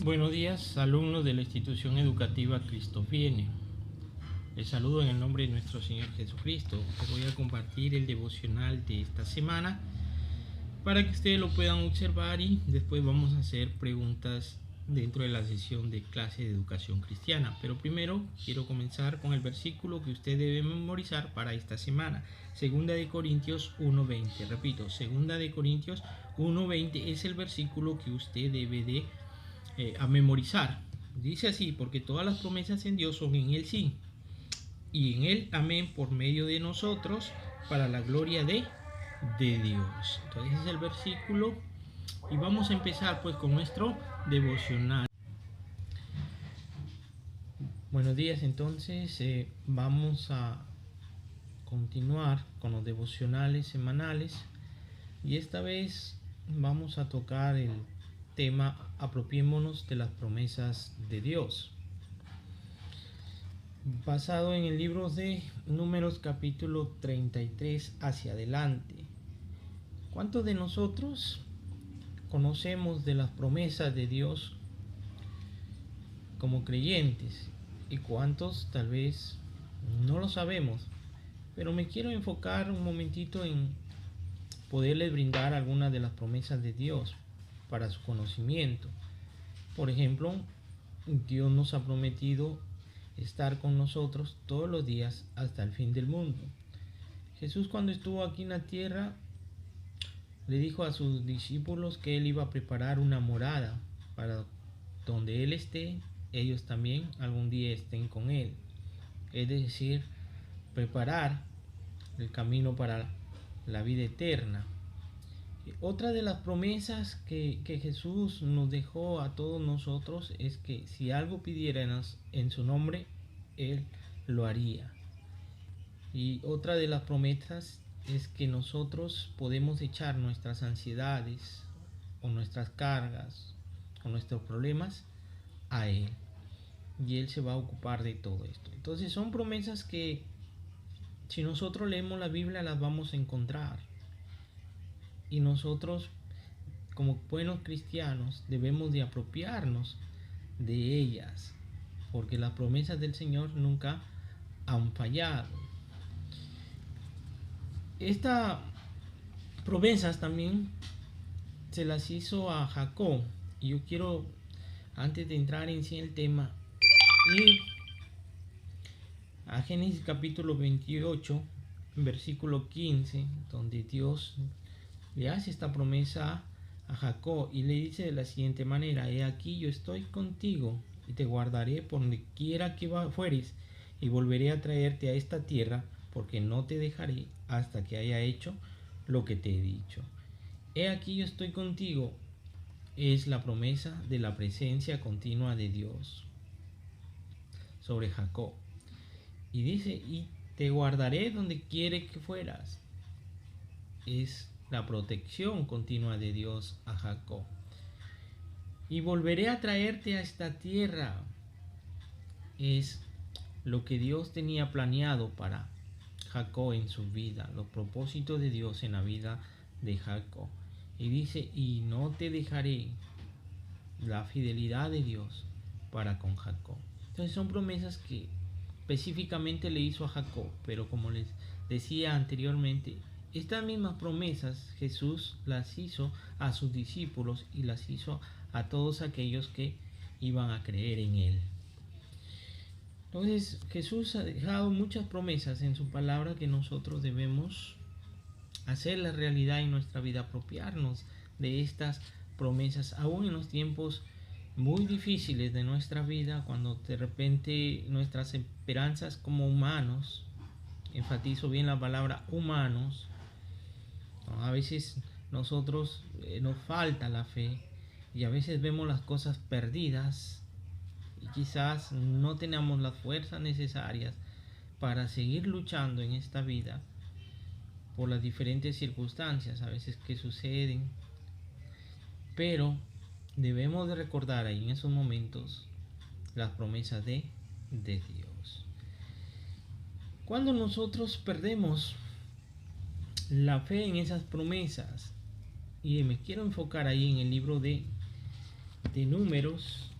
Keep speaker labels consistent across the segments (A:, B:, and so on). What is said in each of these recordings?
A: Buenos días, alumnos de la institución educativa Cristo Viene. Les saludo en el nombre de nuestro Señor Jesucristo. Les voy a compartir el devocional de esta semana para que ustedes lo puedan observar y después vamos a hacer preguntas dentro de la sesión de clase de educación cristiana. Pero primero quiero comenzar con el versículo que usted debe memorizar para esta semana. Segunda de Corintios 1:20. Repito, Segunda de Corintios 1:20 es el versículo que usted debe de a memorizar. Dice así: porque todas las promesas en Dios son en Él sí, y en Él amén, por medio de nosotros, para la gloria de Dios. Entonces ese es el versículo y vamos a empezar pues con nuestro devocional. Buenos días, entonces vamos a continuar con los devocionales semanales y esta vez vamos a tocar el tema: apropiémonos de las promesas de Dios, basado en el libro de Números capítulo 33 hacia adelante. ¿Cuántos de nosotros conocemos de las promesas de Dios como creyentes? ¿Y cuántos tal vez no lo sabemos? Pero me quiero enfocar un momentito en poderles brindar algunas de las promesas de Dios para su conocimiento. Por ejemplo, Dios nos ha prometido estar con nosotros todos los días hasta el fin del mundo. Jesús, cuando estuvo aquí en la tierra, le dijo a sus discípulos que Él iba a preparar una morada para donde Él esté, ellos también algún día estén con Él. Es decir, preparar el camino para la vida eterna. Otra de las promesas que Jesús nos dejó a todos nosotros es que si algo pidiéramos en su nombre, Él lo haría. Y otra de las promesas es que nosotros podemos echar nuestras ansiedades o nuestras cargas o nuestros problemas a Él, y Él se va a ocupar de todo esto. Entonces son promesas que, si nosotros leemos la Biblia, las vamos a encontrar. Y nosotros, como buenos cristianos, debemos de apropiarnos de ellas, porque las promesas del Señor nunca han fallado. Estas promesas también se las hizo a Jacob. Y yo quiero, antes de entrar en sí el tema, ir a Génesis capítulo 28, versículo 15, donde Dios le hace esta promesa a Jacob y le dice de la siguiente manera: he aquí yo estoy contigo y te guardaré por donde quiera que fueres, y volveré a traerte a esta tierra, porque no te dejaré hasta que haya hecho lo que te he dicho. He aquí yo estoy contigo es la promesa de la presencia continua de Dios sobre Jacob. Y dice: y te guardaré donde quiera que fueras. Es la protección continua de Dios a Jacob. Y volveré a traerte a esta tierra. Es lo que Dios tenía planeado para Jacob en su vida, los propósitos de Dios en la vida de Jacob. Y dice: y no te dejaré, la fidelidad de Dios para con Jacob. Entonces son promesas que específicamente le hizo a Jacob, pero como les decía anteriormente, estas mismas promesas Jesús las hizo a sus discípulos y las hizo a todos aquellos que iban a creer en Él. Entonces Jesús ha dejado muchas promesas en su palabra que nosotros debemos hacer la realidad en nuestra vida, apropiarnos de estas promesas, aún en los tiempos muy difíciles de nuestra vida, cuando de repente nuestras esperanzas como humanos, enfatizo bien la palabra humanos, a veces nosotros nos falta la fe y a veces vemos las cosas perdidas y quizás no tenemos las fuerzas necesarias para seguir luchando en esta vida por las diferentes circunstancias a veces que suceden, pero debemos de recordar ahí en esos momentos las promesas de Dios. Cuando nosotros perdemos la fe en esas promesas, y me quiero enfocar ahí en el libro de Números,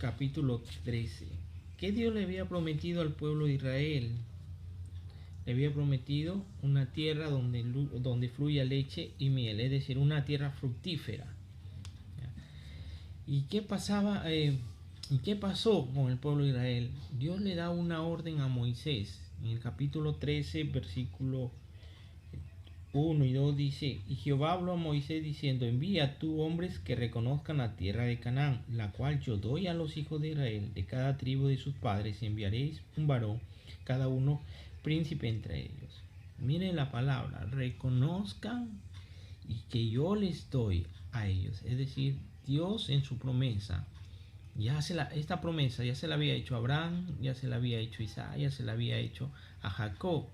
A: capítulo 13. ¿Qué Dios le había prometido al pueblo de Israel? Le había prometido una tierra donde fluya leche y miel, es decir, una tierra fructífera. ¿Y qué pasaba? ¿Y qué pasó con el pueblo de Israel? Dios le da una orden a Moisés. En el capítulo 13, versículo 1 y 2 dice: Y Jehová habló a Moisés diciendo: Envía tú hombres que reconozcan la tierra de Canaán, la cual yo doy a los hijos de Israel. De cada tribu de sus padres enviaréis un varón, cada uno príncipe entre ellos. Miren la palabra, reconozcan y que yo les doy a ellos. Es decir, Dios en su promesa, esta promesa ya se la había hecho a Abraham, ya se la había hecho a Isaac, ya se la había hecho a Jacob.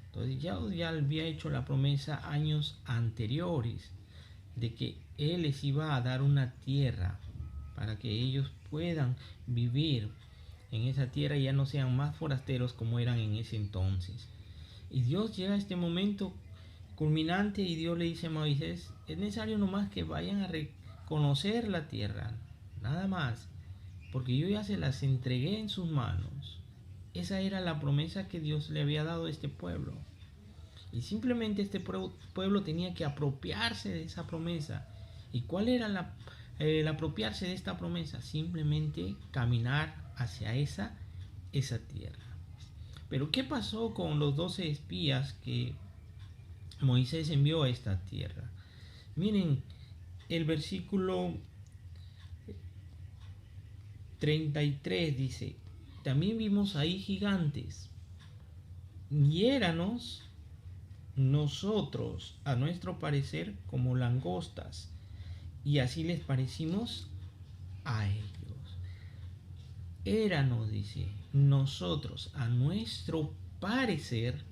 A: Entonces ya había hecho la promesa años anteriores de que Él les iba a dar una tierra para que ellos puedan vivir en esa tierra y ya no sean más forasteros como eran en ese entonces. Y Dios llega a este momento culminante y Dios le dice a Moisés: es necesario nomás que vayan a reconocer la tierra, nada más, porque yo ya se las entregué en sus manos. Esa era la promesa que Dios le había dado a este pueblo. Y simplemente este pueblo tenía que apropiarse de esa promesa. ¿Y cuál era el apropiarse de esta promesa? Simplemente caminar hacia esa tierra. Pero ¿qué pasó con los 12 espías que Moisés envió a esta tierra? Miren, el versículo 33 dice: también vimos ahí gigantes, y éranos nosotros, a nuestro parecer, como langostas, y así les parecimos a ellos. Éranos, dice, nosotros, a nuestro parecer,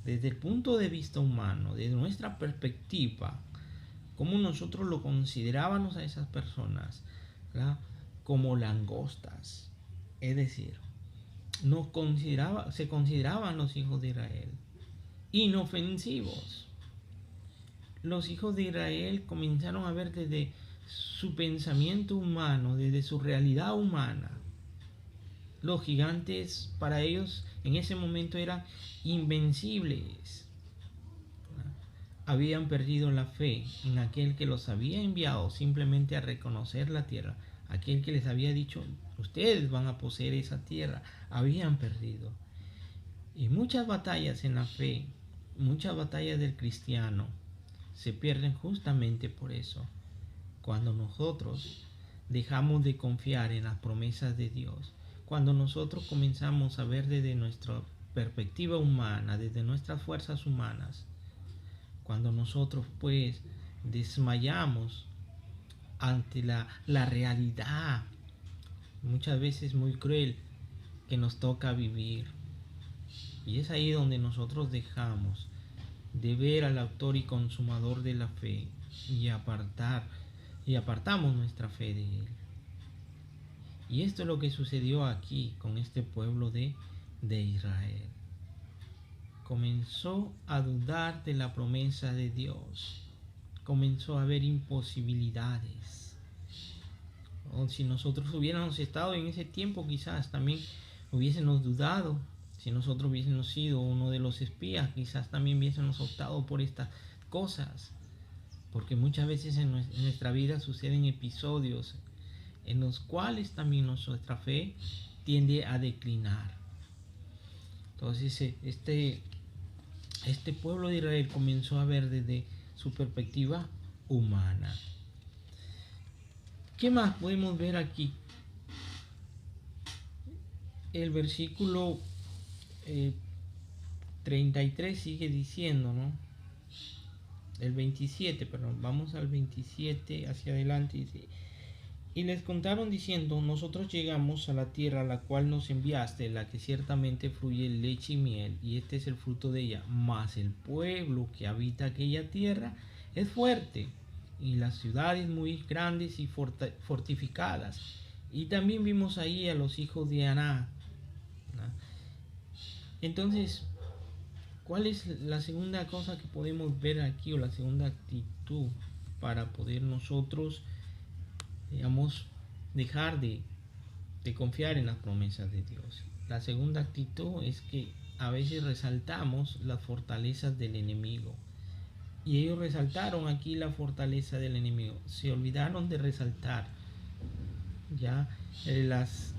A: desde el punto de vista humano, desde nuestra perspectiva, como nosotros lo considerábamos a esas personas, ¿verdad?, como langostas. Es decir, se consideraban los hijos de Israel inofensivos. Los hijos de Israel comenzaron a ver desde su pensamiento humano, desde su realidad humana. Los gigantes para ellos en ese momento eran invencibles. Habían perdido la fe en aquel que los había enviado simplemente a reconocer la tierra. Aquel que les había dicho: ustedes van a poseer esa tierra. Habían perdido. Y muchas batallas en la fe, muchas batallas del cristiano se pierden justamente por eso. Cuando nosotros dejamos de confiar en las promesas de Dios, cuando nosotros comenzamos a ver desde nuestra perspectiva humana, desde nuestras fuerzas humanas, cuando nosotros pues desmayamos ante la realidad, muchas veces muy cruel, que nos toca vivir. Y es ahí donde nosotros dejamos de ver al autor y consumador de la fe y apartamos nuestra fe de él. Y esto es lo que sucedió aquí con este pueblo de Israel. Comenzó a dudar de la promesa de Dios. Comenzó a haber imposibilidades. O si nosotros hubiéramos estado en ese tiempo, quizás también hubiésemos dudado. Si nosotros hubiésemos sido uno de los espías, quizás también hubiésemos optado por estas cosas. Porque muchas veces en nuestra vida suceden episodios en los cuales también nuestra fe tiende a declinar. Entonces este pueblo de Israel comenzó a ver desde su perspectiva humana. ¿Qué más podemos ver aquí? El versículo 33 sigue diciendo, ¿no? El 27, perdón, vamos al 27 hacia adelante. Dice: y les contaron diciendo: nosotros llegamos a la tierra a la cual nos enviaste, la que ciertamente fluye leche y miel, y este es el fruto de ella. Mas el pueblo que habita aquella tierra es fuerte, y las ciudades muy grandes y fortificadas. Y también vimos ahí a los hijos de Aná. Entonces, ¿cuál es la segunda cosa que podemos ver aquí, o la segunda actitud para poder nosotros, digamos, dejar de de confiar en las promesas de Dios. La segunda actitud es que a veces resaltamos las fortalezas del enemigo. Y ellos resaltaron aquí la fortaleza del enemigo. Se olvidaron de resaltar ya las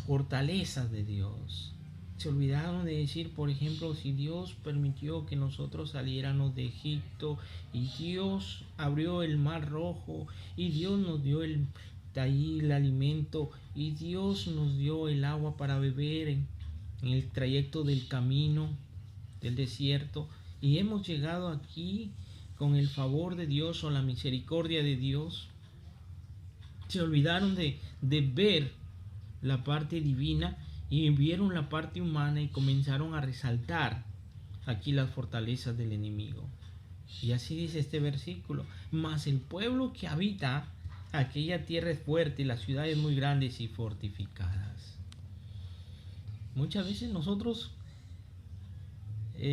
A: fortalezas de Dios. Se olvidaron de decir, por ejemplo, si Dios permitió que nosotros saliéramos de Egipto y Dios abrió el mar rojo y Dios nos dio el alimento y Dios nos dio el agua para beber en el trayecto del camino del desierto y hemos llegado aquí con el favor de Dios o la misericordia de Dios. Se olvidaron de ver la parte divina y vieron la parte humana y comenzaron a resaltar aquí las fortalezas del enemigo. Y así dice este versículo: mas el pueblo que habita aquella tierra es fuerte, las ciudades muy grandes y fortificadas. Muchas veces nosotros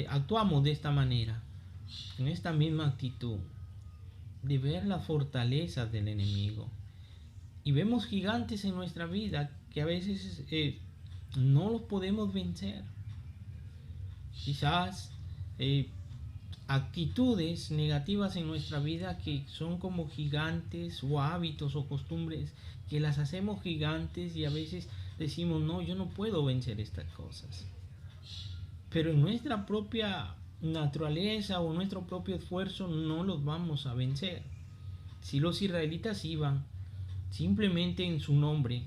A: actuamos de esta manera, en esta misma actitud de ver las fortalezas del enemigo. Y vemos gigantes en nuestra vida que a veces no los podemos vencer. Quizás actitudes negativas en nuestra vida que son como gigantes, o hábitos o costumbres que las hacemos gigantes y a veces decimos, no, yo no puedo vencer estas cosas. Pero en nuestra propia naturaleza o nuestro propio esfuerzo no los vamos a vencer. Si los israelitas iban simplemente en su nombre,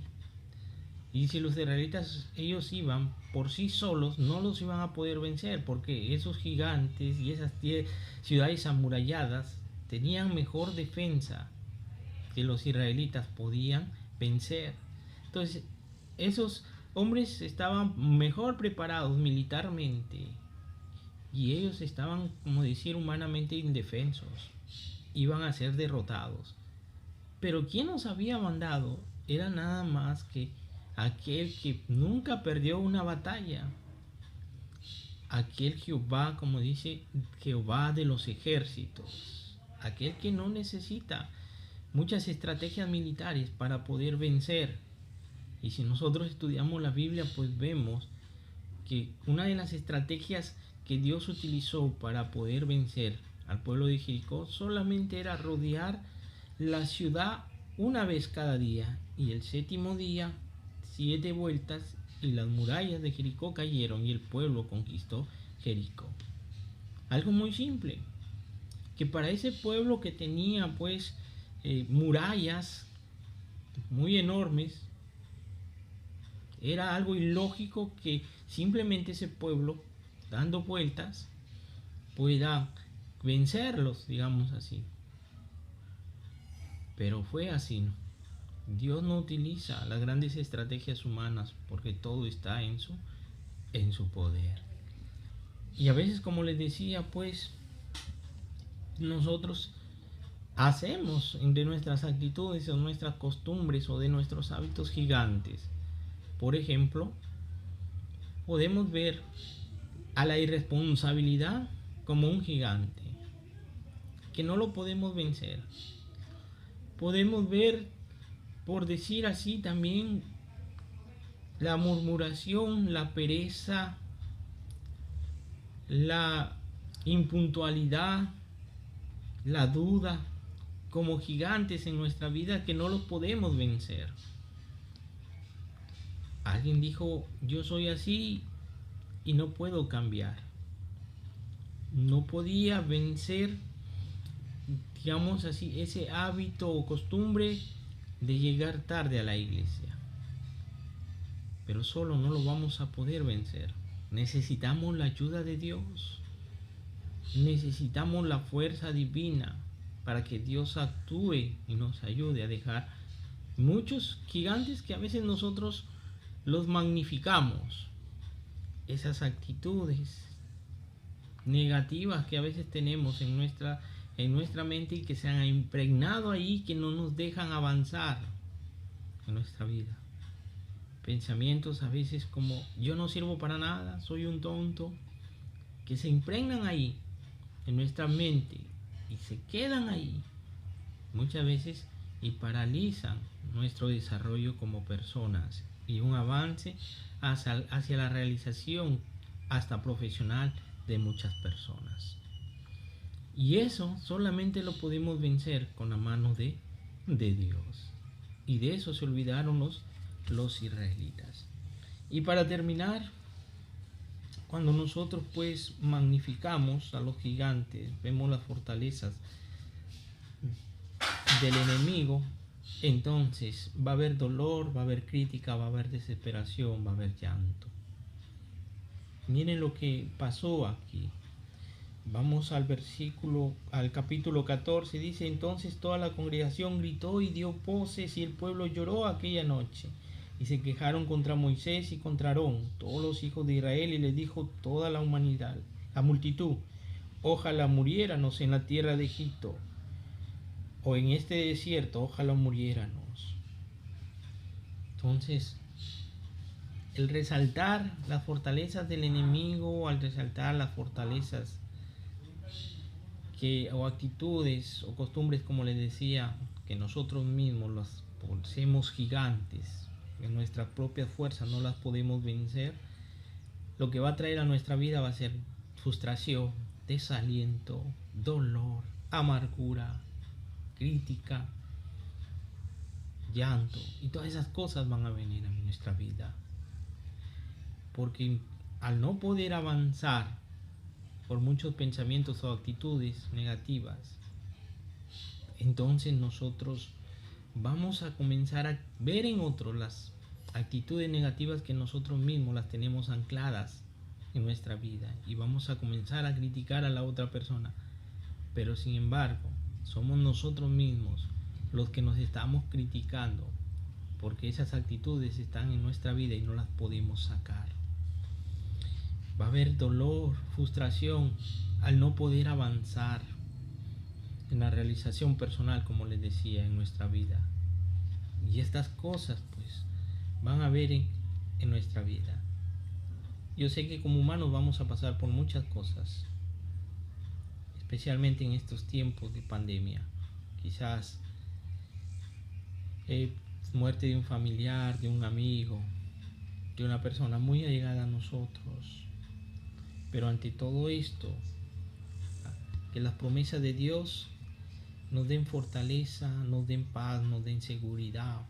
A: y si los israelitas ellos iban por sí solos, no los iban a poder vencer, porque esos gigantes y esas ciudades amuralladas tenían mejor defensa que los israelitas podían vencer. Entonces esos hombres estaban mejor preparados militarmente y ellos estaban, como decir, humanamente indefensos, iban a ser derrotados. Pero quien nos había mandado era nada más que aquel que nunca perdió una batalla, aquel Jehová, como dice, Jehová de los ejércitos, aquel que no necesita muchas estrategias militares para poder vencer. Y si nosotros estudiamos la Biblia, pues vemos que una de las estrategias que Dios utilizó para poder vencer al pueblo de Jericó solamente era rodear la ciudad una vez cada día, y el séptimo día 7 vueltas y las murallas de Jericó cayeron y el pueblo conquistó Jericó. Algo muy simple, que para ese pueblo que tenía pues murallas muy enormes, era algo ilógico que simplemente ese pueblo, dando vueltas, pueda vencerlos, digamos así. Pero fue así, ¿no? Dios no utiliza las grandes estrategias humanas porque todo está en su poder. Y a veces, como les decía, pues nosotros hacemos de nuestras actitudes o nuestras costumbres o de nuestros hábitos gigantes. Por ejemplo, podemos ver a la irresponsabilidad como un gigante que no lo podemos vencer. Podemos ver, por decir así, también la murmuración, la pereza, la impuntualidad, la duda, como gigantes en nuestra vida que no los podemos vencer. Alguien dijo, yo soy así y no puedo cambiar. No podía vencer, digamos así, ese hábito o costumbre de llegar tarde a la iglesia. Pero solo no lo vamos a poder vencer. Necesitamos la ayuda de Dios. Necesitamos la fuerza divina para que Dios actúe y nos ayude a dejar muchos gigantes que a veces nosotros los magnificamos. Esas actitudes negativas que a veces tenemos en nuestra mente y que se han impregnado ahí, que no nos dejan avanzar en nuestra vida. Pensamientos a veces como yo no sirvo para nada, soy un tonto, que se impregnan ahí en nuestra mente y se quedan ahí muchas veces y paralizan nuestro desarrollo como personas y un avance hacia la realización hasta profesional de muchas personas. Y eso solamente lo podemos vencer con la mano de Dios. Y de eso se olvidaron los israelitas. Y para terminar, cuando nosotros pues magnificamos a los gigantes, vemos las fortalezas del enemigo, entonces va a haber dolor, va a haber crítica, va a haber desesperación, va a haber llanto. Miren lo que pasó aquí. Vamos al capítulo 14, dice: entonces toda la congregación gritó y dio voces y el pueblo lloró aquella noche. Y se quejaron contra Moisés y contra Aarón, todos los hijos de Israel, y les dijo toda la humanidad, la multitud: ojalá muriéramos en la tierra de Egipto, o en este desierto, ojalá muriéramos. Entonces, el resaltar las fortalezas del enemigo, al resaltar las fortalezas o actitudes o costumbres, como les decía, que nosotros mismos las hacemos gigantes, en nuestras propias fuerzas no las podemos vencer, lo que va a traer a nuestra vida va a ser frustración, desaliento, dolor, amargura, crítica, llanto, y todas esas cosas van a venir a nuestra vida, porque al no poder avanzar por muchos pensamientos o actitudes negativas, entonces nosotros vamos a comenzar a ver en otros las actitudes negativas que nosotros mismos las tenemos ancladas en nuestra vida, y vamos a comenzar a criticar a la otra persona, pero sin embargo somos nosotros mismos los que nos estamos criticando, porque esas actitudes están en nuestra vida y no las podemos sacar. Va a haber dolor, frustración al no poder avanzar en la realización personal, como les decía, en nuestra vida. Y estas cosas pues van a haber en nuestra vida. Yo sé que como humanos vamos a pasar por muchas cosas, especialmente en estos tiempos de pandemia. Quizás muerte de un familiar, de un amigo, de una persona muy allegada a nosotros. Pero ante todo esto, que las promesas de Dios nos den fortaleza, nos den paz, nos den seguridad,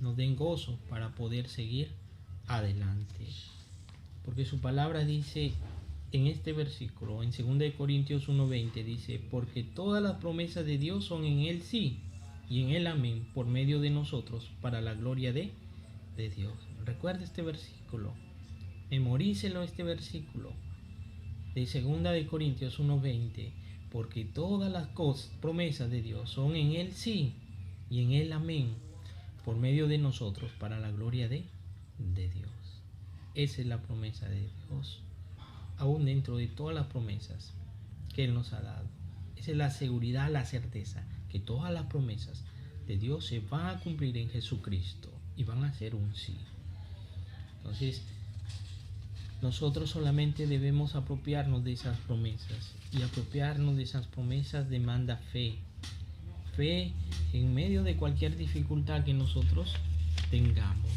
A: nos den gozo para poder seguir adelante. Porque su palabra dice en este versículo, en 2 Corintios 1:20, dice: porque todas las promesas de Dios son en Él sí y en Él amén, por medio de nosotros, para la gloria de Dios. Recuerda este versículo. Memorícelo, este versículo de 2 Corintios 1:20, porque todas las promesas de Dios son en Él sí y en Él amén, por medio de nosotros, para la gloria de Dios. Esa es la promesa de Dios, aún dentro de todas las promesas que Él nos ha dado. Esa es la seguridad, la certeza, que todas las promesas de Dios se van a cumplir en Jesucristo y van a ser un sí. Entonces, nosotros solamente debemos apropiarnos de esas promesas, y apropiarnos de esas promesas demanda fe. Fe en medio de cualquier dificultad que nosotros tengamos,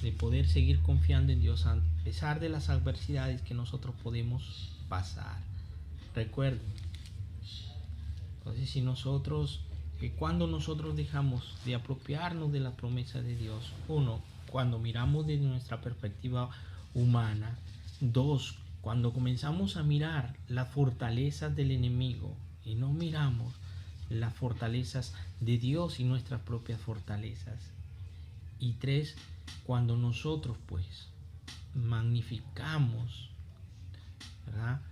A: de poder seguir confiando en Dios a pesar de las adversidades que nosotros podemos pasar. Recuerden, entonces cuando nosotros dejamos de apropiarnos de la promesa de Dios, uno, cuando miramos desde nuestra perspectiva humana; dos, cuando comenzamos a mirar las fortalezas del enemigo y no miramos las fortalezas de Dios y nuestras propias fortalezas; y tres, cuando nosotros pues magnificamos, ¿verdad?,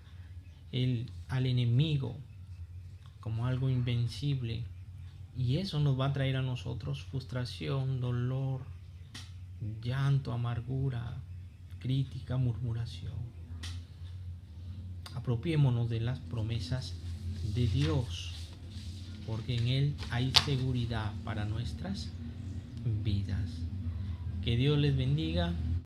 A: al enemigo como algo invencible, y eso nos va a traer a nosotros frustración, dolor, llanto, amargura, crítica, murmuración. Apropiémonos de las promesas de Dios, porque en Él hay seguridad para nuestras vidas. Que Dios les bendiga.